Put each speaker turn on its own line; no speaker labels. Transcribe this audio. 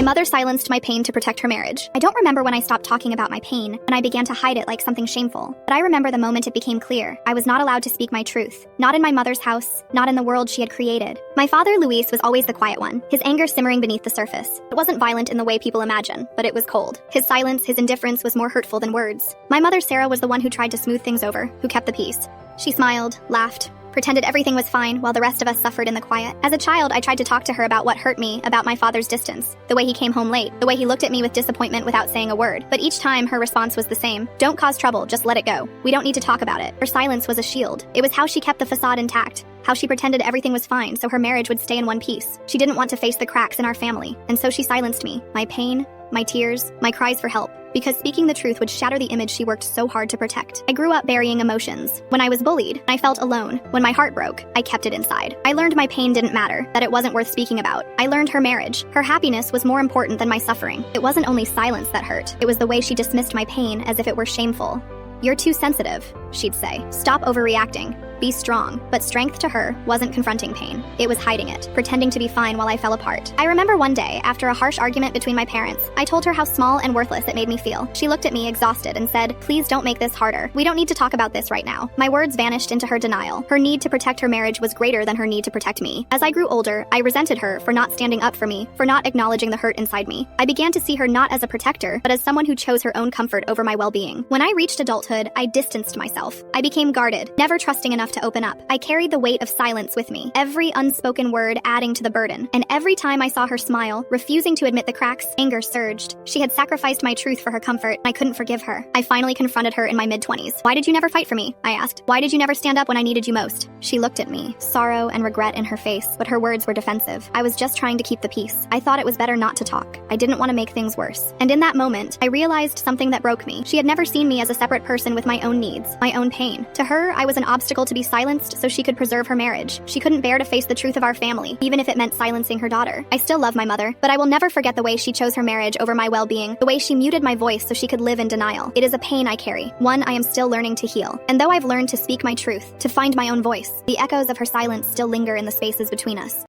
mother silenced my pain to protect her marriage. I don't remember when I stopped talking about my pain, and I began to hide it like something shameful. But I remember the moment it became clear. I was not allowed to speak my truth. Not in my mother's house, not in the world she had created. My father, Luis, was always the quiet one, his anger simmering beneath the surface. It wasn't violent in the way people imagine, but it was cold. His silence, his indifference was more hurtful than words. My mother, Sarah, was the one who tried to smooth things over, who kept the peace. She smiled, laughed, pretended everything was fine while the rest of us suffered in the quiet. As a child, I tried to talk to her about what hurt me, about my father's distance, the way he came home late, the way he looked at me with disappointment without saying a word. But each time, her response was the same. Don't cause trouble, just let it go. We don't need to talk about it. Her silence was a shield. It was how she kept the facade intact, how she pretended everything was fine so her marriage would stay in one piece. She didn't want to face the cracks in our family, and so she silenced me, my pain, my tears, my cries for help, because speaking the truth would shatter the image she worked so hard to protect. I grew up burying emotions. When I was bullied, I felt alone. When my heart broke, I kept it inside. I learned my pain didn't matter, that it wasn't worth speaking about. I learned her marriage, her happiness was more important than my suffering. It wasn't only silence that hurt, it was the way she dismissed my pain as if it were shameful. You're too sensitive, she'd say. Stop overreacting. Be strong. But strength to her wasn't confronting pain. It was hiding it, pretending to be fine while I fell apart. I remember one day, after a harsh argument between my parents, I told her how small and worthless it made me feel. She looked at me exhausted and said, "Please don't make this harder. We don't need to talk about this right now." My words vanished into her denial. Her need to protect her marriage was greater than her need to protect me. As I grew older, I resented her for not standing up for me, for not acknowledging the hurt inside me. I began to see her not as a protector, but as someone who chose her own comfort over my well-being. When I reached adulthood, I distanced myself. I became guarded, never trusting enough to open up. I carried the weight of silence with me, every unspoken word adding to the burden. And every time I saw her smile, refusing to admit the cracks, anger surged. She had sacrificed my truth for her comfort, and I couldn't forgive her. I finally confronted her in my mid-20s. "Why did you never fight for me?" I asked. "Why did you never stand up when I needed you most?" She looked at me, sorrow and regret in her face, but her words were defensive. I was just trying to keep the peace. I thought it was better not to talk. I didn't want to make things worse. And in that moment, I realized something that broke me. She had never seen me as a separate person with my own needs, my own pain. To her, I was an obstacle to be silenced so she could preserve her marriage. She couldn't bear to face the truth of our family, even if it meant silencing her daughter. I still love my mother, but I will never forget the way she chose her marriage over my well-being, the way she muted my voice so she could live in denial. It is a pain I carry, one I am still learning to heal. And though I've learned to speak my truth, to find my own voice, the echoes of her silence still linger in the spaces between us.